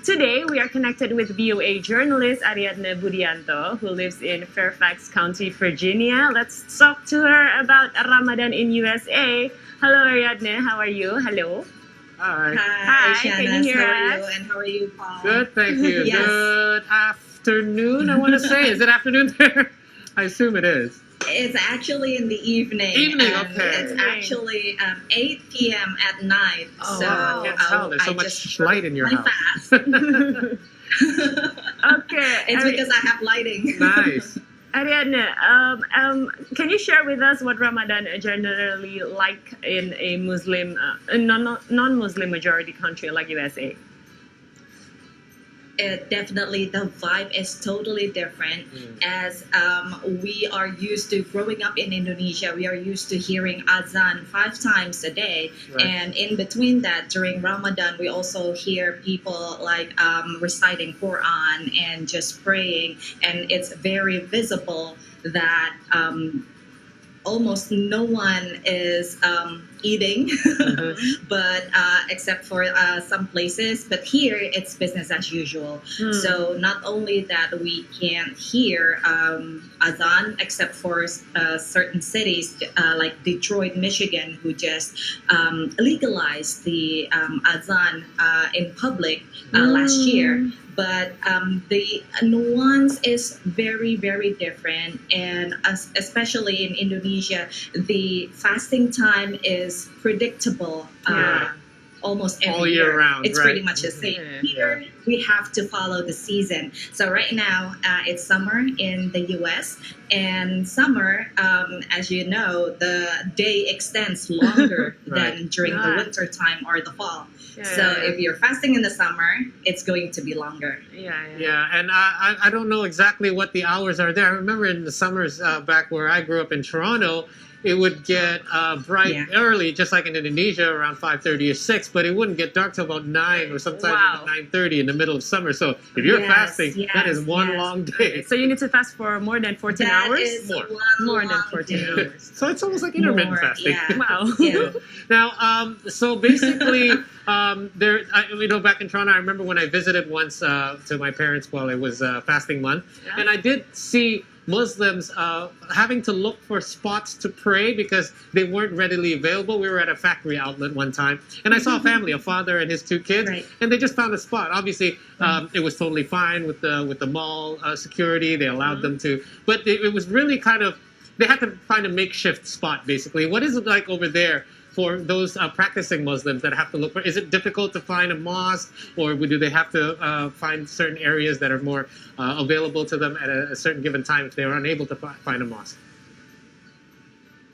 Today, we are connected with VOA journalist Ariadne Budianto, who lives in Fairfax County, Virginia. Let's talk to her about Ramadan in USA. Hello, Ariadne. How are you? Hello. Hi. Hi, Shanna. can you hear How are us? you? And how are you, Paul? Good, thank you. Yes. Good afternoon, I want to say. Is it afternoon there? I assume it is. It's actually in the evening. Evening, and okay. It's actually 8 p.m. at night. Oh, so wow. I can't tell. There's so I much just light in your really house. fast. Okay. It's because I have lighting. Nice. Ariadne, can you share with us what Ramadan generally like in a Muslim, non-Muslim majority country like USA? Definitely, the vibe is totally different. As we are used to growing up in Indonesia, we are used to hearing azan 5 times a day, Right. and in between that, during Ramadan, we also hear people like reciting Quran and just praying, and it's very visible that almost no one is eating, but except for some places. But here, it's business as usual. So not only that we can't hear azan, except for certain cities like Detroit, Michigan, who just legalized the azan in public last year. But the nuance is very, very different. And especially in Indonesia, the fasting time is predictable almost every All year round, It's right. pretty much the same. Here, we have to follow the season. So right now, it's summer in the U.S. And summer, as you know, the day extends longer Right. than during the Right. winter time or the fall. Yeah. So if you're fasting in the summer, it's going to be longer. Yeah, and I don't know exactly what the hours are there. I remember in the summers back where I grew up in Toronto, it would get bright early, just like in Indonesia, around 5:30 or 6, but it wouldn't get dark till about 9 or sometimes Wow. even 9:30 in the middle of summer. So if you're Yes, fasting, that is one yes. long day. So you need to fast for more than 14 That hours? is More. More than long 14 day. hours. So it's almost like intermittent More, fasting. yeah. Wow. Yeah. Now, so basically, back in Toronto, I remember when I visited once to my parents while it was fasting month, Yeah. and I did see Muslims having to look for spots to pray because they weren't readily available. We were at a factory outlet one time, and I saw a family, a father and his 2 kids, Right. and they just found a spot. Obviously, it was totally fine with the mall security. They allowed them to, but it was really kind of, they had to find a makeshift spot, basically. What is it like over there for those practicing Muslims that have to look for? Is it difficult to find a mosque, or do they have to find certain areas that are more available to them at a certain given time if they are unable to find a mosque?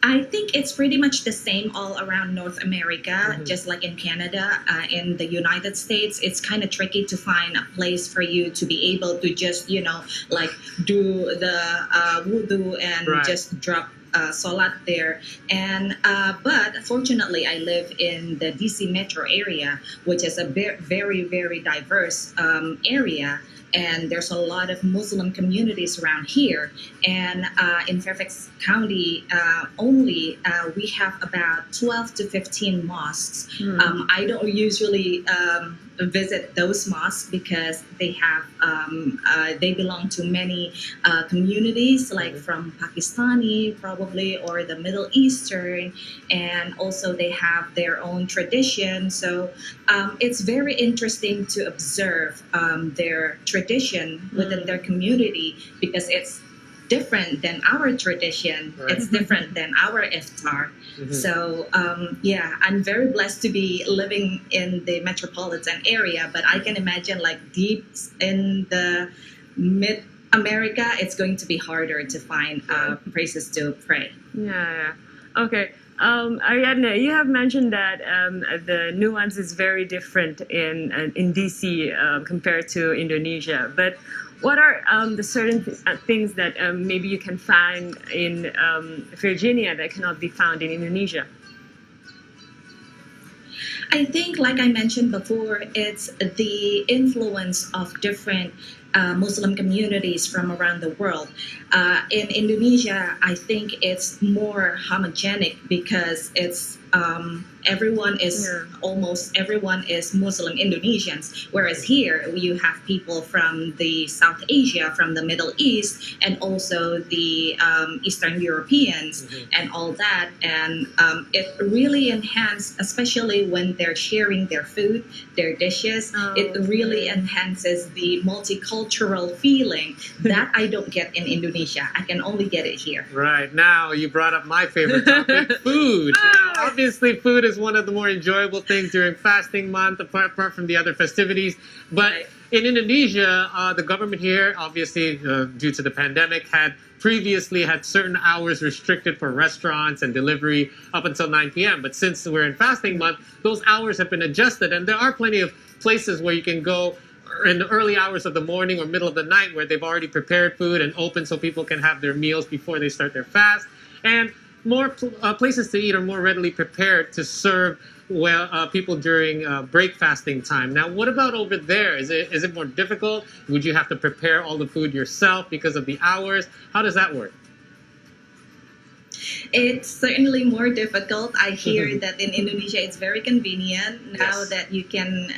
I think it's pretty much the same all around North America, just like in Canada. In the United States, it's kind of tricky to find a place for you to be able to just, like do the wudu and Right. just drop salat there. And but fortunately, I live in the DC metro area, which is a very, very diverse area. And there's a lot of Muslim communities around here. And in Fairfax County, only we have about 12 to 15 mosques. I don't usually visit those mosques because they have they belong to many communities, like from Pakistani probably, or the Middle Eastern, and also they have their own tradition. So it's very interesting to observe their tradition within their community, because it's different than our tradition. Right. It's different than our iftar. So I'm very blessed to be living in the metropolitan area, but I can imagine like deep in the mid America, it's going to be harder to find places to pray. Yeah. Okay. Ariadne, you have mentioned that the nuance is very different in DC compared to Indonesia. But what are the certain things that maybe you can find in Virginia that cannot be found in Indonesia? I think, like I mentioned before, it's the influence of different Muslim communities from around the world. In Indonesia, I think it's more homogenic because it's everyone is almost everyone is Muslim Indonesians, whereas here you have people from the South Asia, from the Middle East, and also the Eastern Europeans and all that. And it really enhances, especially when they're sharing their food, their dishes, it really enhances the multicultural feeling that I don't get in Indonesia. I can only get it here. Right. Now you brought up my favorite topic, food. Now, obviously, food is one of the more enjoyable things during fasting month, apart from the other festivities. But in Indonesia, the government here, obviously, due to the pandemic, had previously had certain hours restricted for restaurants and delivery up until 9 p.m. But since we're in fasting month, those hours have been adjusted. And there are plenty of places where you can go in the early hours of the morning or middle of the night where they've already prepared food and open so people can have their meals before they start their fast. And more places to eat are more readily prepared to serve people during break fasting time. Now, what about over there? Is it more difficult? Would you have to prepare all the food yourself because of the hours? How does that work? It's certainly more difficult. I hear that in Indonesia it's very convenient now that you can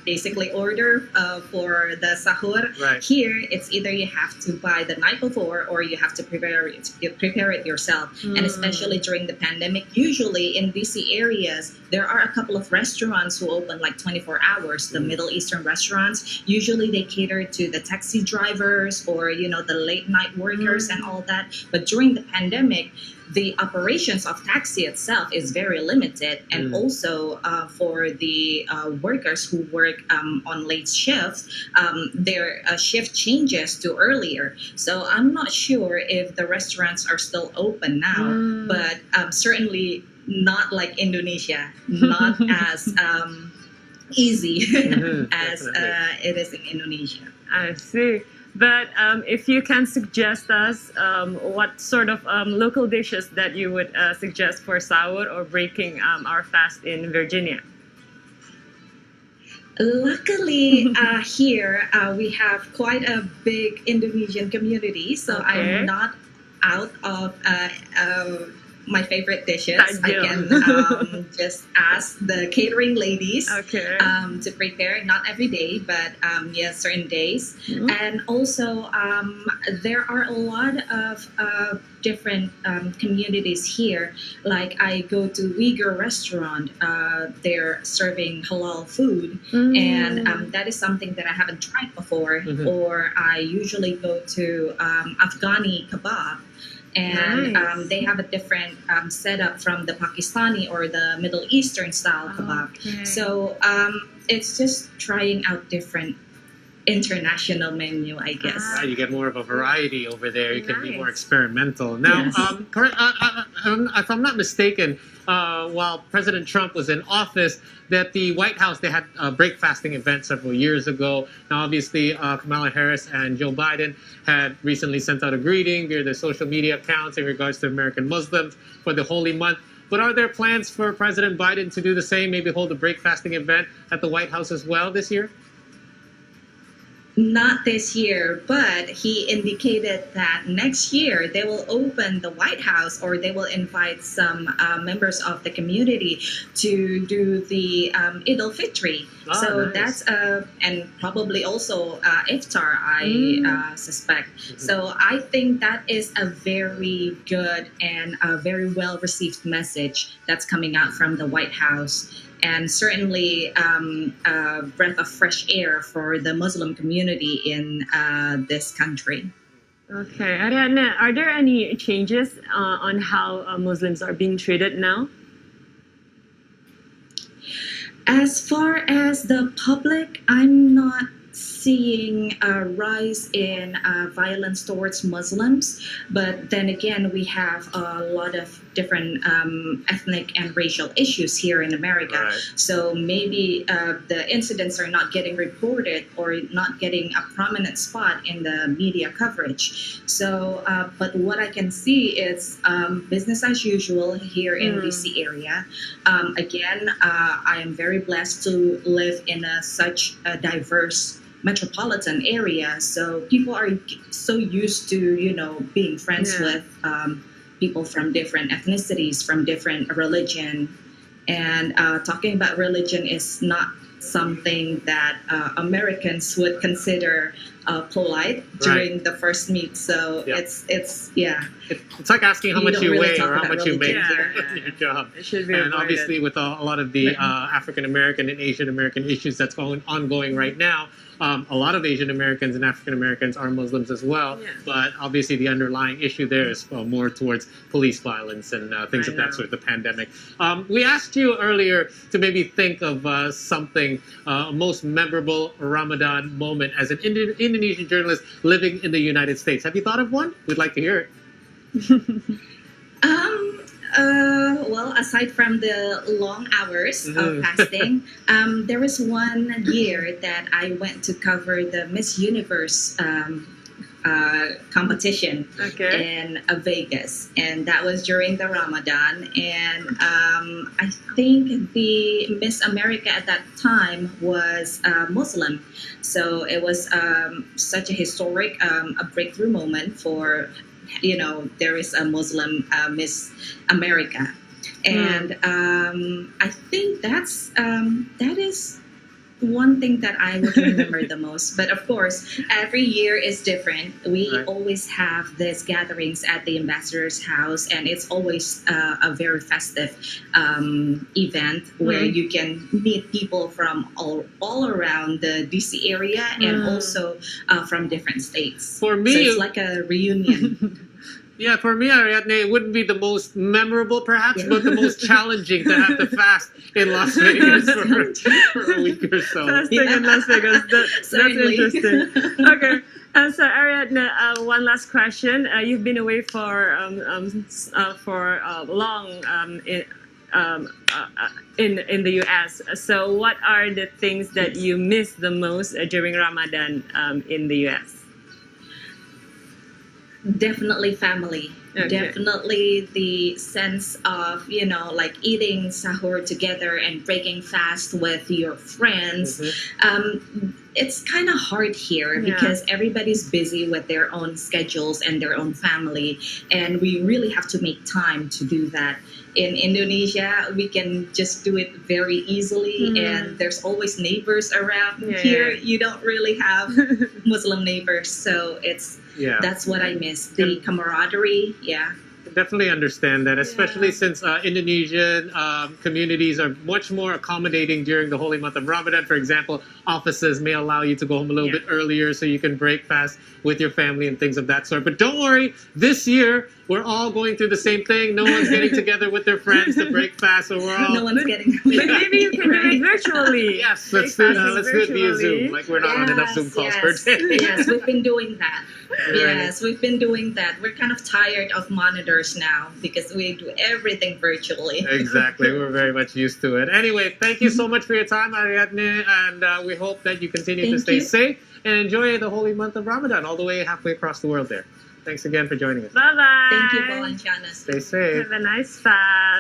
basically order for the sahur. Right. Here, it's either you have to buy the night before or you have to prepare it yourself. And especially during the pandemic, usually in busy areas, there are a couple of restaurants who open like 24 hours. The Middle Eastern restaurants, usually they cater to the taxi drivers or, the late night workers and all that. But during the pandemic, the operations of taxi itself is very limited, and also for the workers who work on late shifts, their shift changes to earlier. So I'm not sure if the restaurants are still open now, but certainly not like Indonesia, not as easy as it is in Indonesia. I see. But if you can suggest us what sort of local dishes that you would suggest for sahur or breaking our fast in Virginia? Luckily, here we have quite a big Indonesian community, so I'm not out of my favorite dishes. I can just ask the catering ladies to prepare, not every day, but certain days. And also, there are a lot of different communities here. Like I go to Uyghur restaurant, they're serving halal food, and that is something that I haven't tried before. Or I usually go to Afghani kebab. And they have a different setup from the Pakistani or the Middle Eastern style kebab. So it's just trying out different international menu, I guess. You get more of a variety over there. You can be more experimental. Now, if I'm not mistaken, while President Trump was in office, that the White House, they had a break fasting event several years ago. Now, obviously, Kamala Harris and Joe Biden had recently sent out a greeting via their social media accounts in regards to American Muslims for the holy month. But are there plans for President Biden to do the same, maybe hold a break fasting event at the White House as well this year? Not this year, but he indicated that next year they will open the White House, or they will invite some members of the community to do the Eid al-Fitr. So that's and probably also iftar, I suspect. So I think that is a very good and a very well received message that's coming out from the White House. And certainly a breath of fresh air for the Muslim community in this country. Okay, Ariadne, are there any changes on how Muslims are being treated now? As far as the public, I'm not seeing a rise in violence towards Muslims, but then again, we have a lot of different ethnic and racial issues here in America. Right. So maybe the incidents are not getting reported or not getting a prominent spot in the media coverage. So, but what I can see is business as usual here in DC area. Again, I am very blessed to live in such a diverse metropolitan area, so people are so used to being friends with people from different ethnicities, from different religion, And talking about religion is not something that Americans would consider polite during the first meet. So it's It's like asking how You much don't you really weigh talk or how about much you make religion. in your job. It should be And avoided. obviously, with a lot of the African American and Asian American issues that's ongoing right now, a lot of Asian Americans and African Americans are Muslims as well. Yeah. But obviously, the underlying issue there is more towards police violence and things I of that know. sort, the pandemic. We asked you earlier to maybe think of something, a most memorable Ramadan moment as an Indonesian journalist living in the United States. Have you thought of one? We'd like to hear it. Well, aside from the long hours of fasting, there was one year that I went to cover the Miss Universe competition in Vegas, and that was during the Ramadan. And I think the Miss America at that time was Muslim, so it was such a historic, a breakthrough moment for. There is a Muslim Miss America, and I think that is one thing that I would remember the most. But of course, every year is different. We always have these gatherings at the ambassador's house, and it's always a very festive event where you can meet people from all around the DC area and also from different states. For me, so it's like a reunion. Yeah, for me, Ariadne, it wouldn't be the most memorable, perhaps, but the most challenging to have to fast in Las Vegas for a week or so. Fasting in Las Vegas. That's Certainly. interesting. Okay. So Ariadne, one last question. You've been away for long in the U.S. So what are the things that you miss the most during Ramadan in the U.S.? Definitely family. Okay. Definitely the sense of, like eating sahur together and breaking fast with your friends. It's kind of hard here because everybody's busy with their own schedules and their own family, and we really have to make time to do that. In Indonesia, we can just do it very easily, and there's always neighbors around. Here, you don't really have Muslim neighbors, so that's what I miss, the camaraderie. Definitely understand that, especially since Indonesian communities are much more accommodating during the holy month of Ramadan. For example, offices may allow you to go home a little bit earlier so you can break fast with your family and things of that sort. But don't worry, this year we're all going through the same thing. No one's getting together with their friends to break fast, so we're all... No one's getting... But maybe you can do it virtually. Yes, let's do it via Zoom. Like we're not on enough Zoom calls per day. Yes, we've been doing that. Yes, we've been doing that. We're kind of tired of monitors now because we do everything virtually. Exactly. We're very much used to it. Anyway, thank you so much for your time, Ariadne, and we hope that you continue to stay safe and enjoy the holy month of Ramadan all the way halfway across the world there. Thanks again for joining us. Bye-bye. Thank you, Paul and Janice. Stay safe. Have a nice fast.